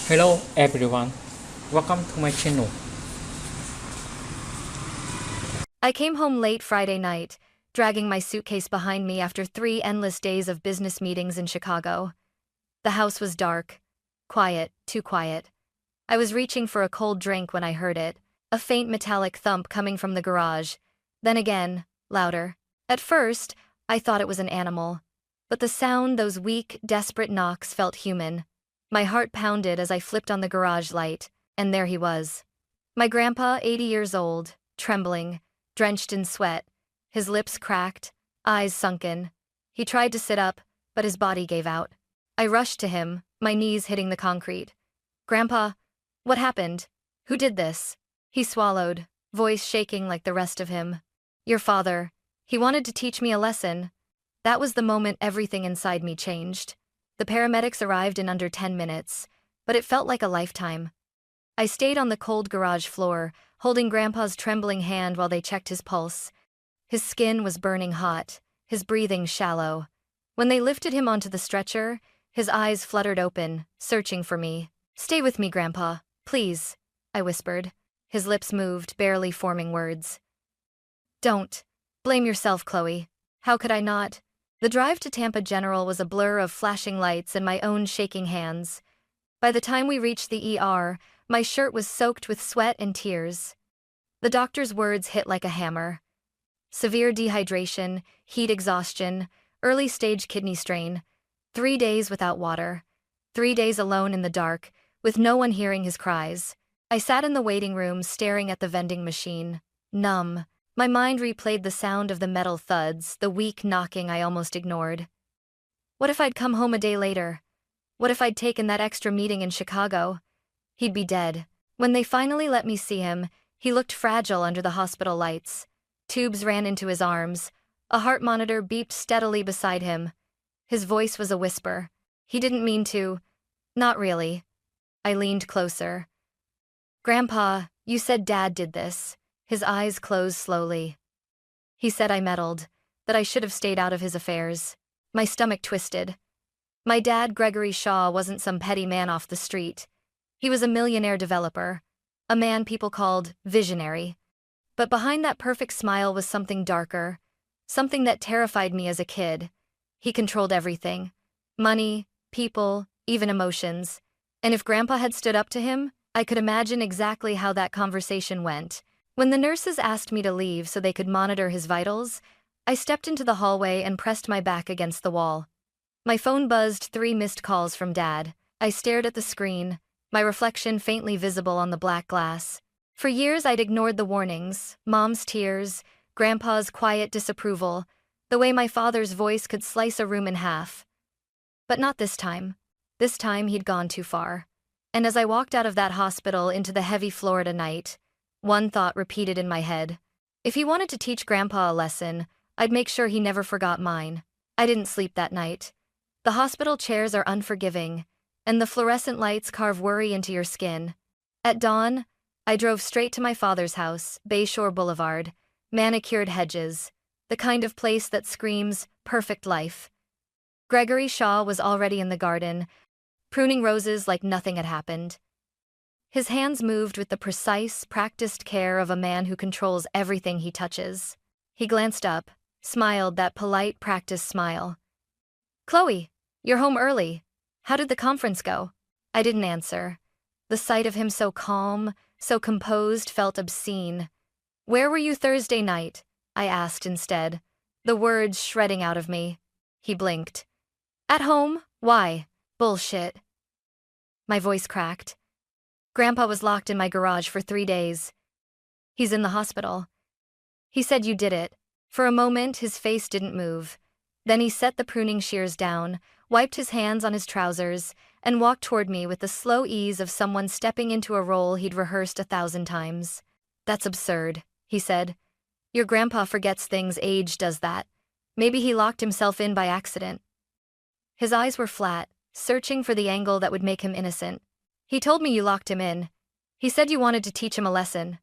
Hello everyone, welcome to my channel. I came home late Friday night, dragging my suitcase behind me after 3 endless days of business meetings in Chicago. The house was dark. Quiet, too quiet. I was reaching for a cold drink when I heard it, a faint metallic thump coming from the garage. Then again, louder. At first, I thought it was an animal. But the sound, those weak, desperate knocks, felt human. My heart pounded as I flipped on the garage light, and there he was. My grandpa, 80 years old, trembling, drenched in sweat, his lips cracked, eyes sunken. He tried to sit up, but his body gave out. I rushed to him, my knees hitting the concrete. "Grandpa, what happened? Who did this?" He swallowed, voice shaking like the rest of him. "Your father. He wanted to teach me a lesson." That was the moment everything inside me changed. The paramedics arrived in under 10 minutes, but it felt like a lifetime. I stayed on the cold garage floor, holding Grandpa's trembling hand while they checked his pulse. His skin was burning hot, his breathing shallow. When they lifted him onto the stretcher, his eyes fluttered open, searching for me. "Stay with me, Grandpa, please," I whispered. His lips moved, barely forming words. "Don't. Blame yourself, Chloe." How could I not? The drive to Tampa General was a blur of flashing lights and my own shaking hands. By the time we reached the ER, my shirt was soaked with sweat and tears. The doctor's words hit like a hammer. Severe dehydration, heat exhaustion, early-stage kidney strain. 3 days without water. 3 days alone in the dark, with no one hearing his cries. I sat in the waiting room staring at the vending machine, numb. My mind replayed the sound of the metal thuds, the weak knocking I almost ignored. What if I'd come home a day later? What if I'd taken that extra meeting in Chicago? He'd be dead. When they finally let me see him, he looked fragile under the hospital lights. Tubes ran into his arms. A heart monitor beeped steadily beside him. His voice was a whisper. He didn't mean to. Not really. I leaned closer. "Grandpa, you said Dad did this." His eyes closed slowly. He said I meddled, that I should have stayed out of his affairs. My stomach twisted. My dad, Gregory Shaw, wasn't some petty man off the street. He was a millionaire developer, a man people called visionary. But behind that perfect smile was something darker, something that terrified me as a kid. He controlled everything. Money, people, even emotions. And if Grandpa had stood up to him, I could imagine exactly how that conversation went. When the nurses asked me to leave so they could monitor his vitals, I stepped into the hallway and pressed my back against the wall. My phone buzzed 3 missed calls from Dad. I stared at the screen, my reflection faintly visible on the black glass. For years I'd ignored the warnings, Mom's tears, Grandpa's quiet disapproval, the way my father's voice could slice a room in half. But not this time. This time he'd gone too far. And as I walked out of that hospital into the heavy Florida night, one thought repeated in my head. If he wanted to teach Grandpa a lesson, I'd make sure he never forgot mine. I didn't sleep that night. The hospital chairs are unforgiving, and the fluorescent lights carve worry into your skin. At dawn, I drove straight to my father's house, Bayshore Boulevard, manicured hedges, the kind of place that screams, perfect life. Gregory Shaw was already in the garden, pruning roses like nothing had happened. His hands moved with the precise, practiced care of a man who controls everything he touches. He glanced up, smiled that polite, practiced smile. "Chloe, you're home early. How did the conference go?" I didn't answer. The sight of him so calm, so composed felt obscene. "Where were you Thursday night?" I asked instead, the words shredding out of me. He blinked. "At home? Why?" "Bullshit." My voice cracked. "Grandpa was locked in my garage for 3 days. He's in the hospital." "He said you did it." For a moment, his face didn't move. Then he set the pruning shears down, wiped his hands on his trousers, and walked toward me with the slow ease of someone stepping into a role he'd rehearsed 1,000 times. "That's absurd," he said. "Your grandpa forgets things, age does that. Maybe he locked himself in by accident." His eyes were flat, searching for the angle that would make him innocent. "He told me you locked him in. He said you wanted to teach him a lesson."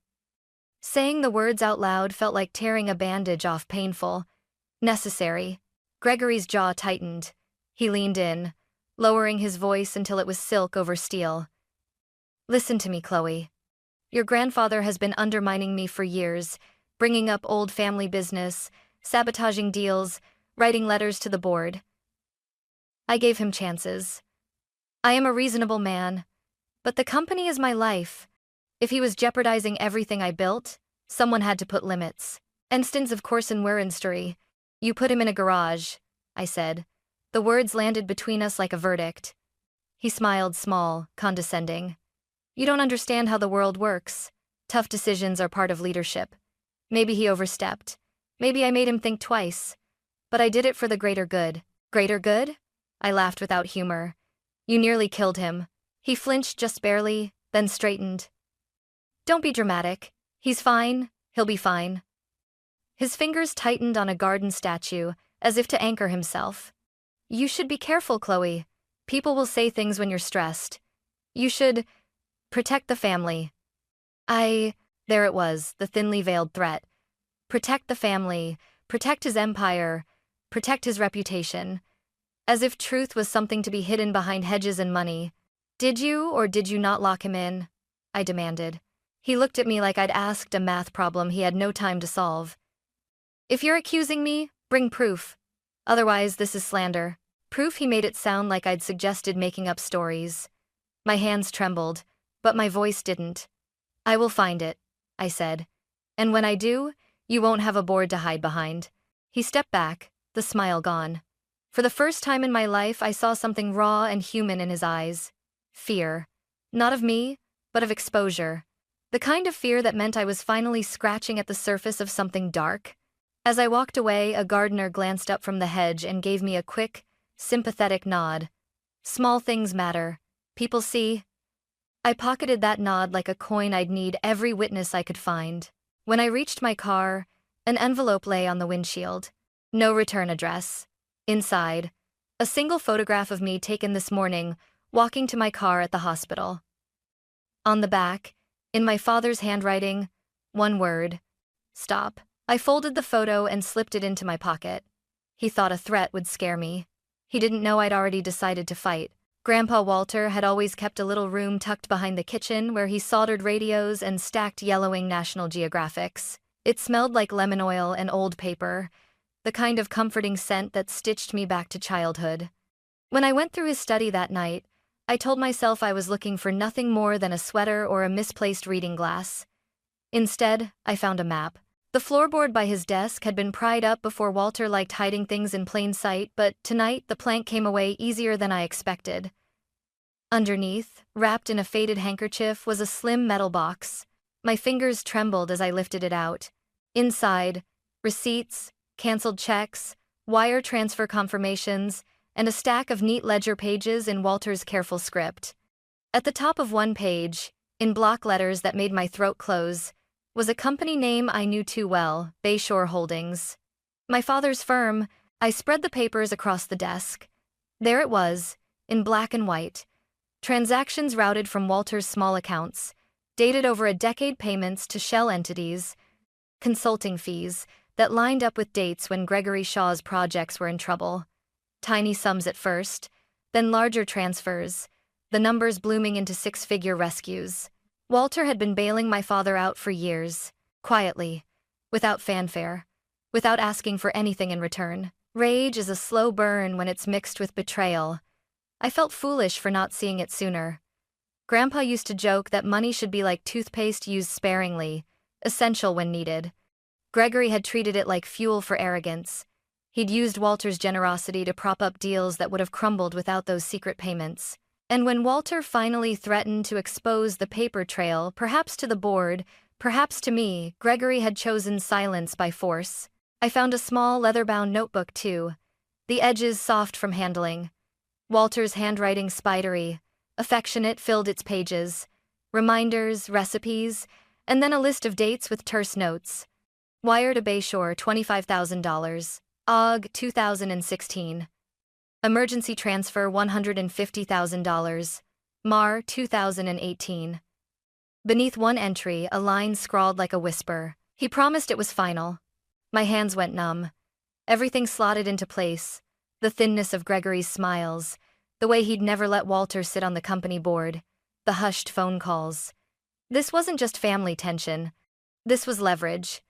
Saying the words out loud felt like tearing a bandage off, painful. Necessary. Gregory's jaw tightened. He leaned in, lowering his voice until it was silk over steel. Listen to me, Chloe. Your grandfather has been undermining me for years, bringing up old family business, sabotaging deals, writing letters to the board. I gave him chances. I am a reasonable man, but the company is my life. If he was jeopardizing everything I built, someone had to put limits. Instance of course in Story. You put him in a garage, I said. The words landed between us like a verdict. He smiled small, condescending. You don't understand how the world works. Tough decisions are part of leadership. Maybe he overstepped. Maybe I made him think twice. But I did it for the greater good. Greater good? I laughed without humor. You nearly killed him. He flinched just barely, then straightened. Don't be dramatic. He's fine. He'll be fine. His fingers tightened on a garden statue, as if to anchor himself. You should be careful, Chloe. People will say things when you're stressed. You should protect the family. There it was, the thinly veiled threat. Protect the family, protect his empire, protect his reputation. As if truth was something to be hidden behind hedges and money. Did you or did you not lock him in? I demanded. He looked at me like I'd asked a math problem he had no time to solve. If you're accusing me, bring proof. Otherwise, this is slander. Proof? He made it sound like I'd suggested making up stories. My hands trembled, but my voice didn't. I will find it, I said. And when I do, you won't have a board to hide behind. He stepped back, the smile gone. For the first time in my life, I saw something raw and human in his eyes. Fear. Not of me, but of exposure. The kind of fear that meant I was finally scratching at the surface of something dark. As I walked away, a gardener glanced up from the hedge and gave me a quick, sympathetic nod. Small things matter. People see. I pocketed that nod like a coin I'd need every witness I could find. When I reached my car, an envelope lay on the windshield. No return address. Inside, a single photograph of me taken this morning, walking to my car at the hospital. On the back, in my father's handwriting, one word. Stop. I folded the photo and slipped it into my pocket. He thought a threat would scare me. He didn't know I'd already decided to fight. Grandpa Walter had always kept a little room tucked behind the kitchen where he soldered radios and stacked yellowing National Geographics. It smelled like lemon oil and old paper, the kind of comforting scent that stitched me back to childhood. When I went through his study that night, I told myself I was looking for nothing more than a sweater or a misplaced reading glass. Instead, I found a map. The floorboard by his desk had been pried up before Walter liked hiding things in plain sight, but tonight the plank came away easier than I expected. Underneath, wrapped in a faded handkerchief, was a slim metal box. My fingers trembled as I lifted it out. Inside, receipts, canceled checks, wire transfer confirmations, and a stack of neat ledger pages in Walter's careful script. At the top of one page, in block letters that made my throat close, was a company name I knew too well, Bayshore Holdings. My father's firm. I spread the papers across the desk. There it was, in black and white. Transactions routed from Walter's small accounts, dated over a decade, payments to shell entities, consulting fees that lined up with dates when Gregory Shaw's projects were in trouble. Tiny sums at first, then larger transfers, the numbers blooming into six-figure rescues. Walter had been bailing my father out for years, quietly, without fanfare, without asking for anything in return. Rage is a slow burn when it's mixed with betrayal. I felt foolish for not seeing it sooner. Grandpa used to joke that money should be like toothpaste, used sparingly, essential when needed. Gregory had treated it like fuel for arrogance. He'd used Walter's generosity to prop up deals that would have crumbled without those secret payments. And when Walter finally threatened to expose the paper trail, perhaps to the board, perhaps to me, Gregory had chosen silence by force. I found a small leather-bound notebook too, the edges soft from handling. Walter's handwriting spidery, affectionate, filled its pages. Reminders, recipes, and then a list of dates with terse notes. Wire to Bayshore, $25,000. AUG, 2016. Emergency transfer, $150,000. MAR, 2018. Beneath one entry, a line scrawled like a whisper. He promised it was final. My hands went numb. Everything slotted into place. The thinness of Gregory's smiles, the way he'd never let Walter sit on the company board. the hushed phone calls. This wasn't just family tension. This was leverage.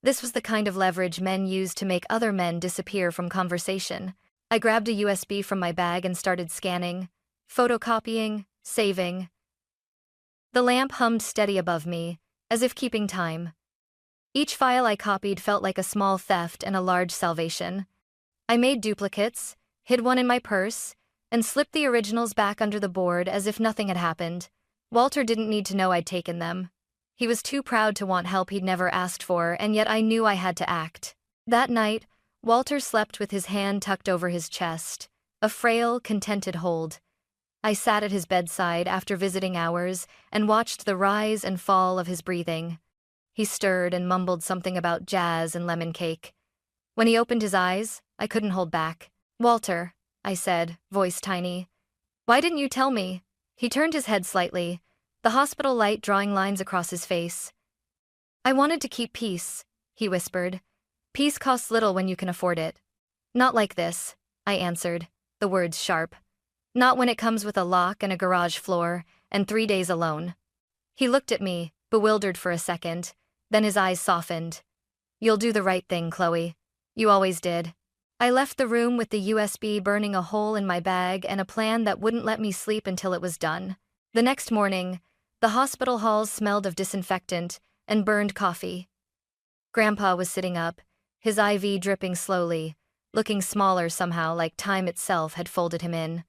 This was the kind of leverage men use to make other men disappear from conversation. I grabbed a USB from my bag and started scanning, photocopying, saving. The lamp hummed steady above me, as if keeping time. Each file I copied felt like a small theft and a large salvation. I made duplicates, hid one in my purse, and slipped the originals back under the board as if nothing had happened. Walter didn't need to know I'd taken them. He was too proud to want help he'd never asked for, and yet I knew I had to act. That night, Walter slept with his hand tucked over his chest, a frail, contented hold. I sat at his bedside after visiting hours and watched the rise and fall of his breathing. He stirred and mumbled something about jazz and lemon cake. When he opened his eyes, I couldn't hold back. "Walter," I said, voice tiny. "Why didn't you tell me?" He turned his head slightly, the hospital light drawing lines across his face. "I wanted to keep peace," he whispered. "Peace costs little when you can afford it." "Not like this," I answered, the words sharp. "Not when it comes with a lock and a garage floor, and 3 days alone." He looked at me, bewildered for a second, then his eyes softened. "You'll do the right thing, Chloe. You always did." I left the room with the USB burning a hole in my bag and a plan that wouldn't let me sleep until it was done. The next morning, the hospital halls smelled of disinfectant and burned coffee. Grandpa was sitting up, his IV dripping slowly, looking smaller somehow, like time itself had folded him in.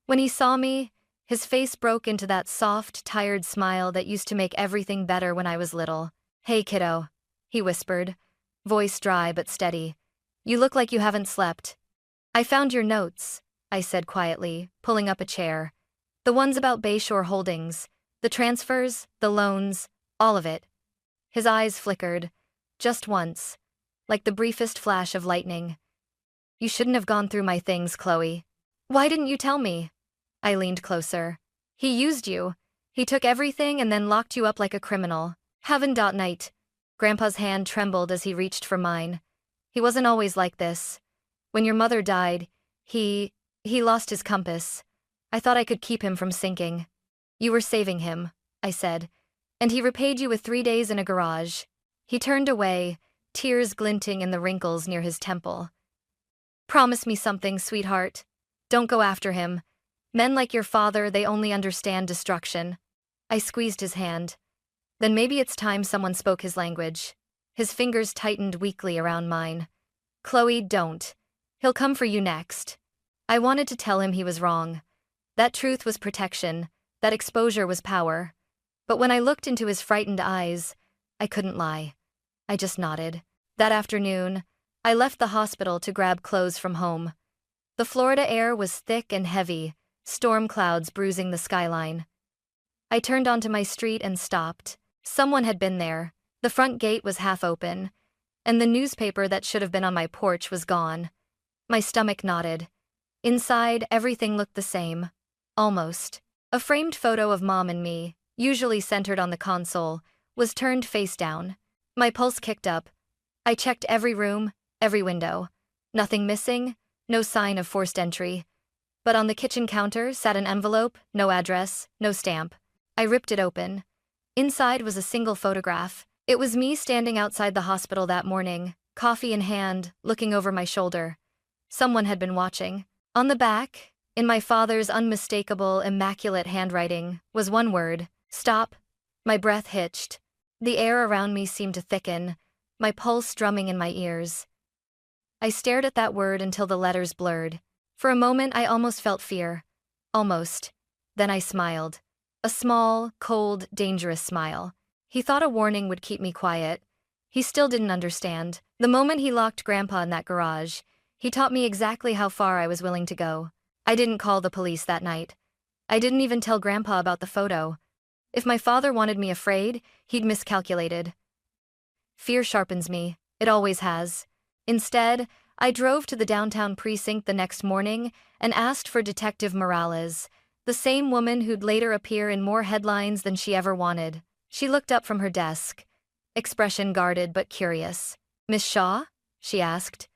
When he saw me, his face broke into that soft, tired smile that used to make everything better when I was little. "Hey, kiddo," he whispered, voice dry but steady. "You look like you haven't slept." "I found your notes," I said quietly, pulling up a chair. "The ones about Bayshore Holdings, the transfers, the loans, all of it." His eyes flickered, just once, like the briefest flash of lightning. "You shouldn't have gone through my things, Chloe." "Why didn't you tell me?" I leaned closer. "He used you. He took everything and then locked you up like a criminal." Heaven.night. Grandpa's hand trembled as he reached for mine. "He wasn't always like this. When your mother died, he lost his compass. I thought I could keep him from sinking." "You were saving him," I said, "and he repaid you with 3 days in a garage." He turned away, tears glinting in the wrinkles near his temple. "Promise me something, sweetheart. Don't go after him. Men like your father, they only understand destruction." I squeezed his hand. "Then maybe it's time someone spoke his language." His fingers tightened weakly around mine. "Chloe, don't. He'll come for you next." I wanted to tell him he was wrong. That truth was protection, that exposure was power. But when I looked into his frightened eyes, I couldn't lie. I just nodded. That afternoon, I left the hospital to grab clothes from home. The Florida air was thick and heavy, storm clouds bruising the skyline. I turned onto my street and stopped. Someone had been there. The front gate was half open, and the newspaper that should have been on my porch was gone. My stomach knotted. Inside, everything looked the same. Almost. A framed photo of Mom and me, usually centered on the console, was turned face down. My pulse kicked up. I checked every room, every window. Nothing missing, no sign of forced entry. But on the kitchen counter sat an envelope, no address, no stamp. I ripped it open. Inside was a single photograph. It was me standing outside the hospital that morning, coffee in hand, looking over my shoulder. Someone had been watching. On the back, in my father's unmistakable, immaculate handwriting, was one word: stop. My breath hitched. The air around me seemed to thicken, my pulse drumming in my ears. I stared at that word until the letters blurred. For a moment, I almost felt fear. Almost. Then I smiled. A small, cold, dangerous smile. He thought a warning would keep me quiet. He still didn't understand. The moment he locked Grandpa in that garage, he taught me exactly how far I was willing to go. I didn't call the police that night. I didn't even tell Grandpa about the photo. If my father wanted me afraid, he'd miscalculated. Fear sharpens me. It always has. Instead, I drove to the downtown precinct the next morning and asked for Detective Morales, the same woman who'd later appear in more headlines than she ever wanted. She looked up from her desk, expression guarded but curious. "Miss Shaw?" she asked.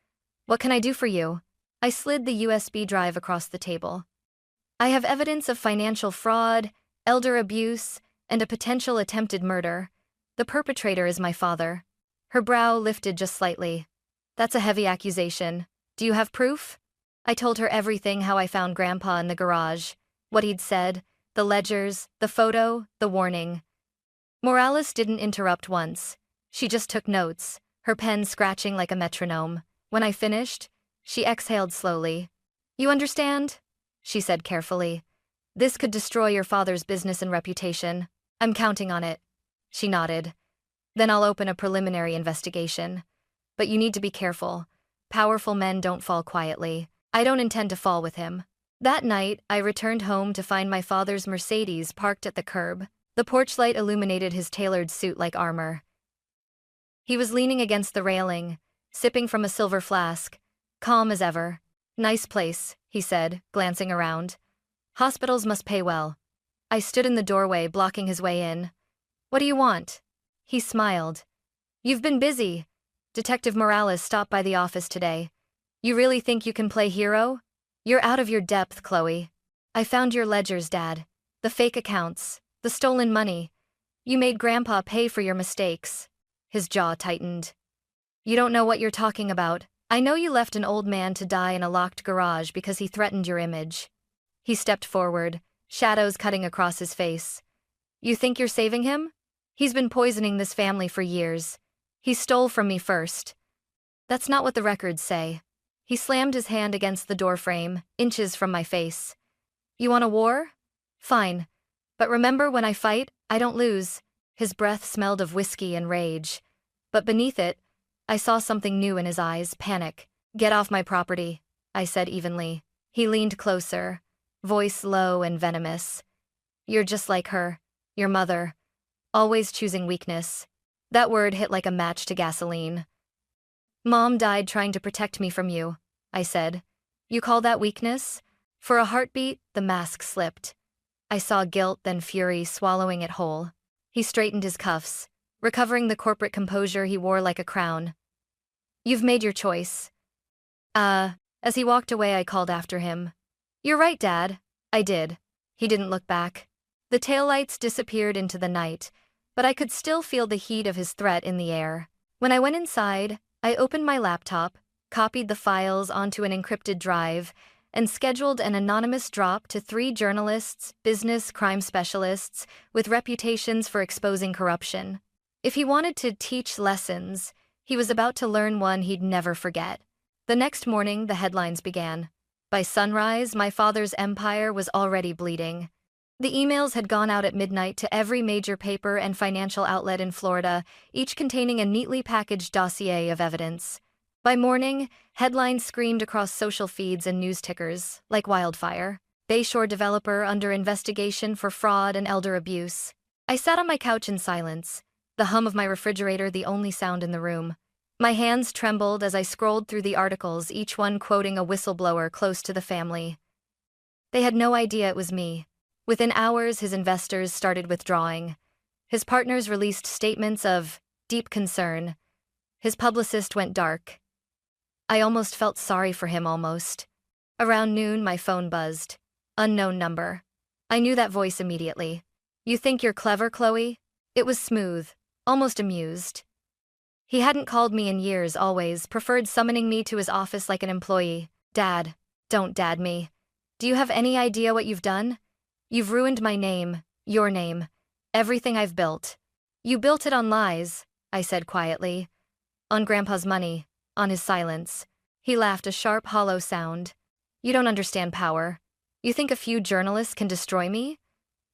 "What can I do for you?" I slid the USB drive across the table. "I have evidence of financial fraud, elder abuse, and a potential attempted murder. The perpetrator is my father. Her brow lifted just slightly. That's a heavy accusation. Do you have proof? I told her everything, how I found Grandpa in the garage, what he'd said, the ledgers, the photo, the warning. Morales didn't interrupt once. She just took notes, her pen scratching like a metronome. When I finished, she exhaled slowly. You understand? She said carefully. This could destroy your father's business and reputation. I'm counting on it. She nodded. Then I'll open a preliminary investigation. But you need to be careful. Powerful men don't fall quietly. I don't intend to fall with him. That night, I returned home to find my father's Mercedes parked at the curb. The porch light illuminated his tailored suit like armor. He was leaning against the railing, sipping from a silver flask, calm as ever. Nice place, he said, glancing around. Hospitals must pay well. I stood in the doorway, blocking his way in. What do you want? He smiled. You've been busy. Detective Morales stopped by the office today. You really think you can play hero? You're out of your depth, Chloe. I found your ledgers, Dad. The fake accounts, the stolen money. You made Grandpa pay for your mistakes. His jaw tightened. You don't know what you're talking about. I know you left an old man to die in a locked garage because he threatened your image. He stepped forward, shadows cutting across his face. You think you're saving him? He's been poisoning this family for years. He stole from me first. That's not what the records say. He slammed his hand against the doorframe, inches from my face. You want a war? Fine. But remember, when I fight, I don't lose. His breath smelled of whiskey and rage. But beneath it, I saw something new in his eyes, panic. Get off my property, I said evenly. He leaned closer, voice low and venomous. You're just like her, your mother, always choosing weakness. That word hit like a match to gasoline. Mom died trying to protect me from you, I said. You call that weakness? For a heartbeat, the mask slipped. I saw guilt, then fury, swallowing it whole. He straightened his cuffs, recovering the corporate composure he wore like a crown. You've made your choice. As he walked away, I called after him. You're right, Dad. I did. He didn't look back. The taillights disappeared into the night, but I could still feel the heat of his threat in the air. When I went inside, I opened my laptop, copied the files onto an encrypted drive, and scheduled an anonymous drop to 3 journalists, business crime specialists, with reputations for exposing corruption. If he wanted to teach lessons, he was about to learn one he'd never forget. The next morning, the headlines began. By sunrise, my father's empire was already bleeding. The emails had gone out at midnight to every major paper and financial outlet in Florida, each containing a neatly packaged dossier of evidence. By morning, headlines screamed across social feeds and news tickers, like wildfire. Bayshore developer under investigation for fraud and elder abuse. I sat on my couch in silence, the hum of my refrigerator the only sound in the room. My hands trembled as I scrolled through the articles, each one quoting a whistleblower close to the family. They had no idea it was me. Within hours, his investors started withdrawing. His partners released statements of deep concern. His publicist went dark. I almost felt sorry for him, almost. Around noon, my phone buzzed. Unknown number. I knew that voice immediately. You think you're clever, Chloe? It was smooth, almost amused. He hadn't called me in years, always preferred summoning me to his office like an employee. Dad, don't dad me. Do you have any idea what you've done? You've ruined my name, your name, everything I've built. You built it on lies, I said quietly. On Grandpa's money, on his silence. He laughed, a sharp, hollow sound. You don't understand power. You think a few journalists can destroy me?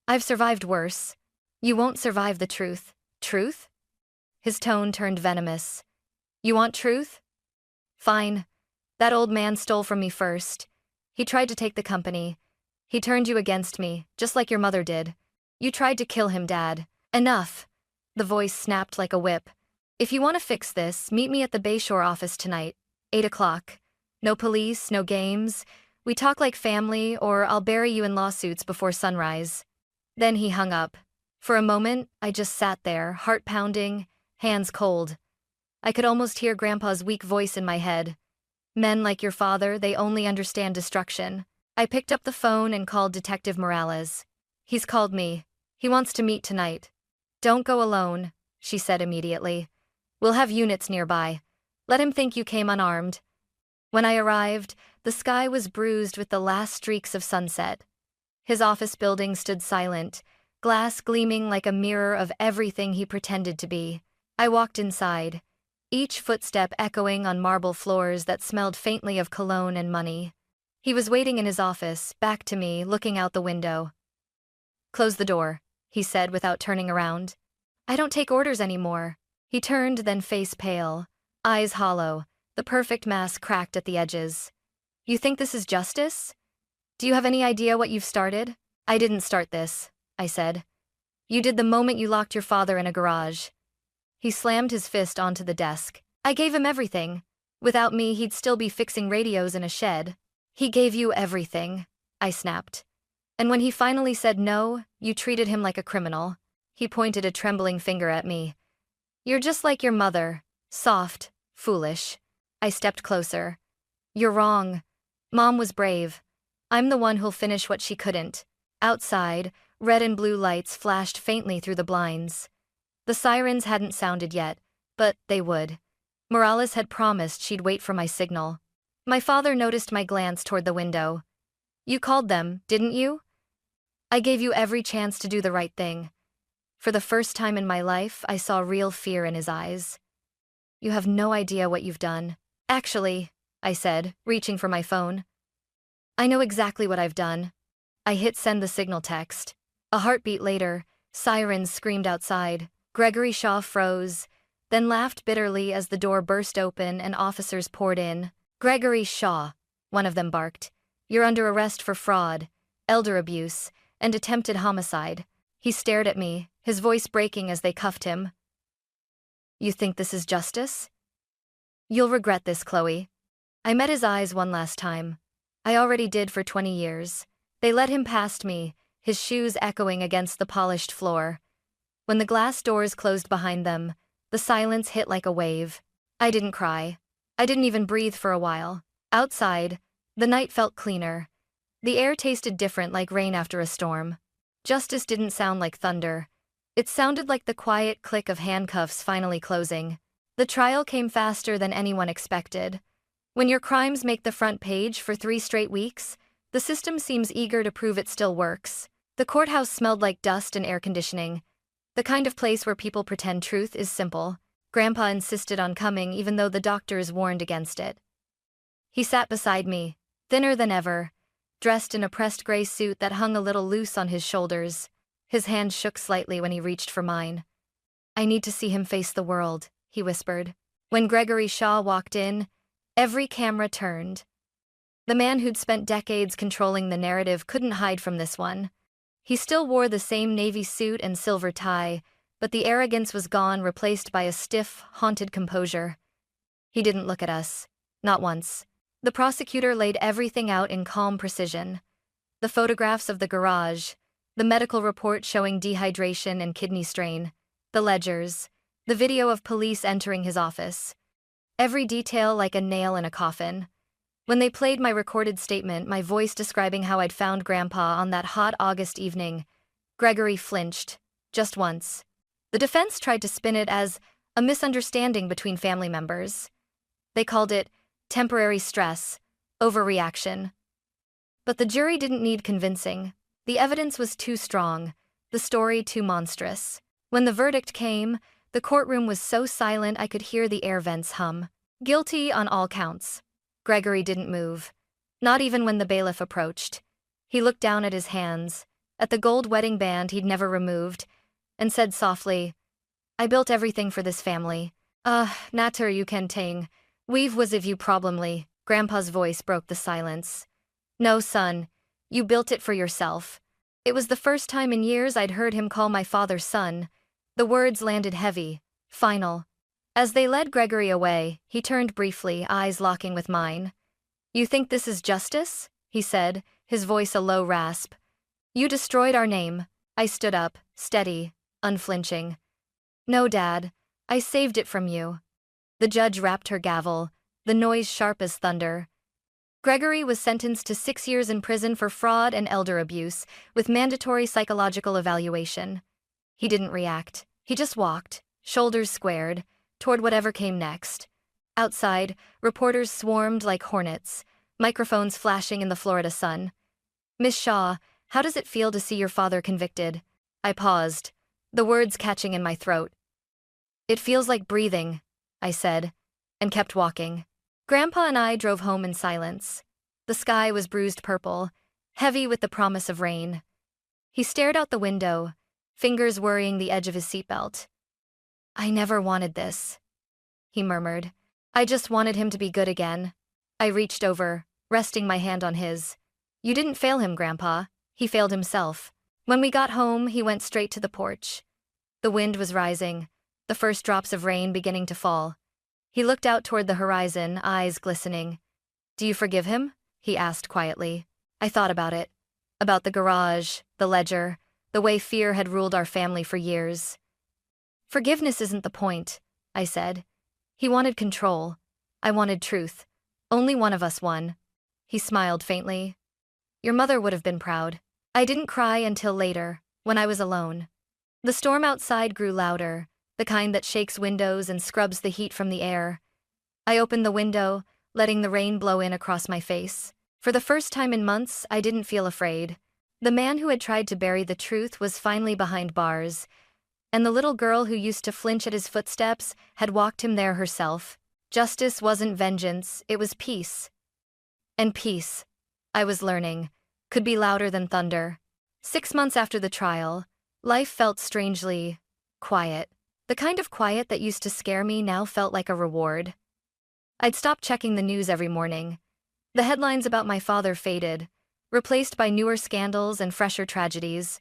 I've survived worse. You won't survive the truth. Truth? His tone turned venomous. You want truth? Fine. That old man stole from me first. He tried to take the company. He turned you against me, just like your mother did. You tried to kill him, Dad. Enough. The voice snapped like a whip. If you want to fix this, meet me at the Bayshore office tonight, 8 o'clock. No police, no games. We talk like family, or I'll bury you in lawsuits before sunrise. Then he hung up. For a moment, I just sat there, heart pounding, hands cold. I could almost hear Grandpa's weak voice in my head. Men like your father, they only understand destruction. I picked up the phone and called Detective Morales. He's called me. He wants to meet tonight. Don't go alone, she said immediately. We'll have units nearby. Let him think you came unarmed. When I arrived, the sky was bruised with the last streaks of sunset. His office building stood silent, glass gleaming like a mirror of everything he pretended to be. I walked inside, each footstep echoing on marble floors that smelled faintly of cologne and money. He was waiting in his office, back to me, looking out the window. Close the door, he said without turning around. I don't take orders anymore. He turned, then face pale, eyes hollow, the perfect mask cracked at the edges. You think this is justice? Do you have any idea what you've started? I didn't start this, I said. You did the moment you locked your father in a garage. He slammed his fist onto the desk. I gave him everything. Without me, he'd still be fixing radios in a shed. He gave you everything, I snapped. And when he finally said no, you treated him like a criminal. He pointed a trembling finger at me. You're just like your mother, soft, foolish. I stepped closer. You're wrong. Mom was brave. I'm the one who'll finish what she couldn't. Outside, red and blue lights flashed faintly through the blinds. The sirens hadn't sounded yet, but they would. Morales had promised she'd wait for my signal. My father noticed my glance toward the window. You called them, didn't you? I gave you every chance to do the right thing. For the first time in my life, I saw real fear in his eyes. You have no idea what you've done. Actually, I said, reaching for my phone. I know exactly what I've done. I hit send the signal text. A heartbeat later, sirens screamed outside. Gregory Shaw froze, then laughed bitterly as the door burst open and officers poured in. Gregory Shaw, one of them barked. You're under arrest for fraud, elder abuse, and attempted homicide. He stared at me, his voice breaking as they cuffed him. You think this is justice? You'll regret this, Chloe. I met his eyes one last time. I already did for 20 years. They led him past me, his shoes echoing against the polished floor. When the glass doors closed behind them, the silence hit like a wave. I didn't cry. I didn't even breathe for a while. Outside, the night felt cleaner. The air tasted different, like rain after a storm. Justice didn't sound like thunder. It sounded like the quiet click of handcuffs finally closing. The trial came faster than anyone expected. When your crimes make the front page for 3 straight weeks, the system seems eager to prove it still works. The courthouse smelled like dust and air conditioning. The kind of place where people pretend truth is simple. Grandpa insisted on coming even though the doctors warned against it. He sat beside me, thinner than ever, dressed in a pressed gray suit that hung a little loose on his shoulders. His hand shook slightly when he reached for mine. I need to see him face the world, he whispered. When Gregory Shaw walked in, every camera turned. The man who'd spent decades controlling the narrative couldn't hide from this one. He still wore the same navy suit and silver tie, but the arrogance was gone, replaced by a stiff, haunted composure. He didn't look at us. Not once. The prosecutor laid everything out in calm precision. The photographs of the garage, the medical report showing dehydration and kidney strain, the ledgers, the video of police entering his office. Every detail like a nail in a coffin. When they played my recorded statement, my voice describing how I'd found Grandpa on that hot August evening, Gregory flinched, just once. The defense tried to spin it as a misunderstanding between family members. They called it temporary stress, overreaction. But the jury didn't need convincing. The evidence was too strong, the story too monstrous. When the verdict came, the courtroom was so silent I could hear the air vents hum. Guilty on all counts. Gregory didn't move. Not even when the bailiff approached. He looked down at his hands, at the gold wedding band he'd never removed, and said softly, I built everything for this family. Natter you can ting. We've was if you problemly. Grandpa's voice broke the silence. No, son. You built it for yourself. It was the first time in years I'd heard him call my father son. The words landed heavy, final. As they led Gregory away, he turned briefly, eyes locking with mine. You think this is justice? He said, his voice a low rasp. You destroyed our name. I stood up, steady, unflinching. No, Dad. I saved it from you. The judge rapped her gavel, the noise sharp as thunder. Gregory was sentenced to 6 years in prison for fraud and elder abuse, with mandatory psychological evaluation. He didn't react. He just walked, shoulders squared, toward whatever came next. Outside, reporters swarmed like hornets, microphones flashing in the Florida sun. "Miss Shaw, how does it feel to see your father convicted?" I paused, the words catching in my throat. "It feels like breathing," I said, and kept walking. Grandpa and I drove home in silence. The sky was bruised purple, heavy with the promise of rain. He stared out the window, fingers worrying the edge of his seatbelt. "I never wanted this," he murmured. "I just wanted him to be good again." I reached over, resting my hand on his. "You didn't fail him, Grandpa. He failed himself." When we got home, he went straight to the porch. The wind was rising, the first drops of rain beginning to fall. He looked out toward the horizon, eyes glistening. "Do you forgive him?" he asked quietly. I thought about it. About the garage, the ledger, the way fear had ruled our family for years. "Forgiveness isn't the point," I said. "He wanted control. I wanted truth. Only one of us won." He smiled faintly. "Your mother would have been proud." I didn't cry until later, when I was alone. The storm outside grew louder, the kind that shakes windows and scrubs the heat from the air. I opened the window, letting the rain blow in across my face. For the first time in months, I didn't feel afraid. The man who had tried to bury the truth was finally behind bars, and the little girl who used to flinch at his footsteps had walked him there herself. Justice wasn't vengeance, it was peace. And peace, I was learning, could be louder than thunder. 6 months after the trial, life felt strangely quiet. The kind of quiet that used to scare me now felt like a reward. I'd stopped checking the news every morning. The headlines about my father faded, replaced by newer scandals and fresher tragedies.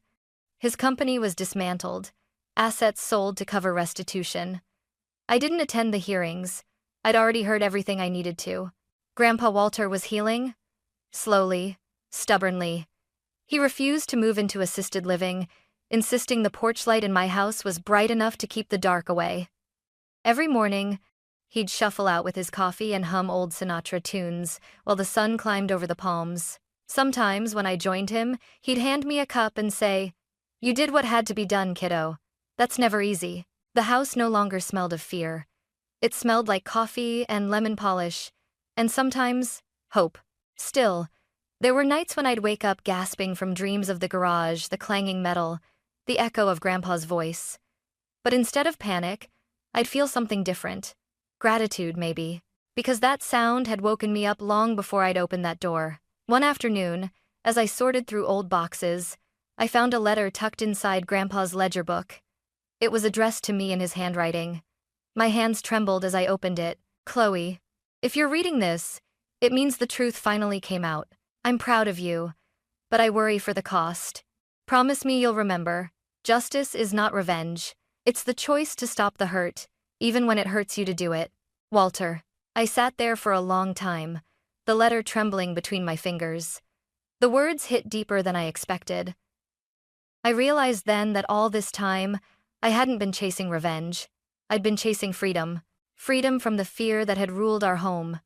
His company was dismantled, assets sold to cover restitution. I didn't attend the hearings. I'd already heard everything I needed to. Grandpa Walter was healing, slowly, stubbornly. He refused to move into assisted living, insisting the porch light in my house was bright enough to keep the dark away. Every morning, he'd shuffle out with his coffee and hum old Sinatra tunes while the sun climbed over the palms. Sometimes, when I joined him, he'd hand me a cup and say, "You did what had to be done, kiddo. That's never easy." The house no longer smelled of fear. It smelled like coffee and lemon polish, and sometimes, hope. Still, there were nights when I'd wake up gasping from dreams of the garage, the clanging metal, the echo of Grandpa's voice. But instead of panic, I'd feel something different. Gratitude, maybe. Because that sound had woken me up long before I'd opened that door. One afternoon, as I sorted through old boxes, I found a letter tucked inside Grandpa's ledger book. It was addressed to me in his handwriting. My hands trembled as I opened it. "Chloe, if you're reading this, it means the truth finally came out. I'm proud of you, but I worry for the cost. Promise me you'll remember, justice is not revenge. It's the choice to stop the hurt, even when it hurts you to do it. Walter." I sat there for a long time, the letter trembling between my fingers. The words hit deeper than I expected. I realized then that all this time, I hadn't been chasing revenge. I'd been chasing freedom. Freedom from the fear that had ruled our home.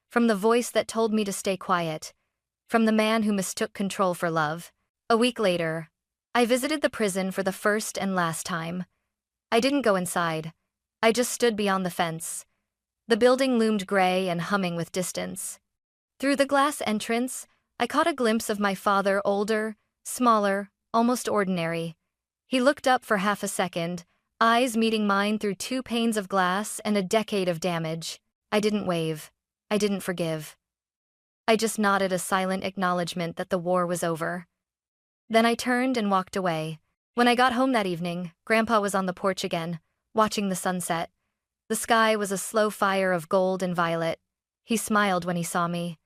From the voice that told me to stay quiet. From the man who mistook control for love. A week later, I visited the prison for the first and last time. I didn't go inside. I just stood beyond the fence. The building loomed gray and humming with distance. Through the glass entrance, I caught a glimpse of my father, older, smaller, almost ordinary. He looked up for half a second, eyes meeting mine through 2 panes of glass and a decade of damage. I didn't wave. I didn't forgive. I just nodded a silent acknowledgement that the war was over. Then I turned and walked away. When I got home that evening, Grandpa was on the porch again, watching the sunset. The sky was a slow fire of gold and violet. He smiled when he saw me.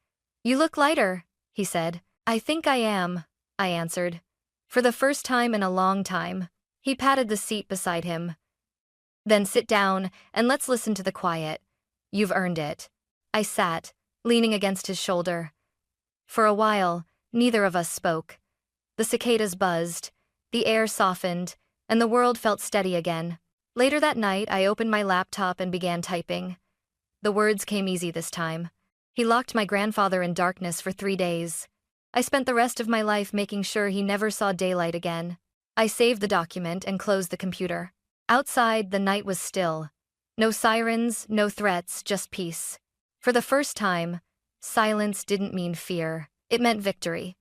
"You look lighter," he said. "I think I am," I answered. For the first time in a long time. He patted the seat beside him. "Then sit down and let's listen to the quiet. You've earned it." I sat, leaning against his shoulder. For a while, neither of us spoke. The cicadas buzzed, the air softened, and the world felt steady again. Later that night, I opened my laptop and began typing. The words came easy this time. He locked my grandfather in darkness for 3 days. I spent the rest of my life making sure he never saw daylight again. I saved the document and closed the computer. Outside, the night was still. No sirens, no threats, just peace. For the first time, silence didn't mean fear. It meant victory.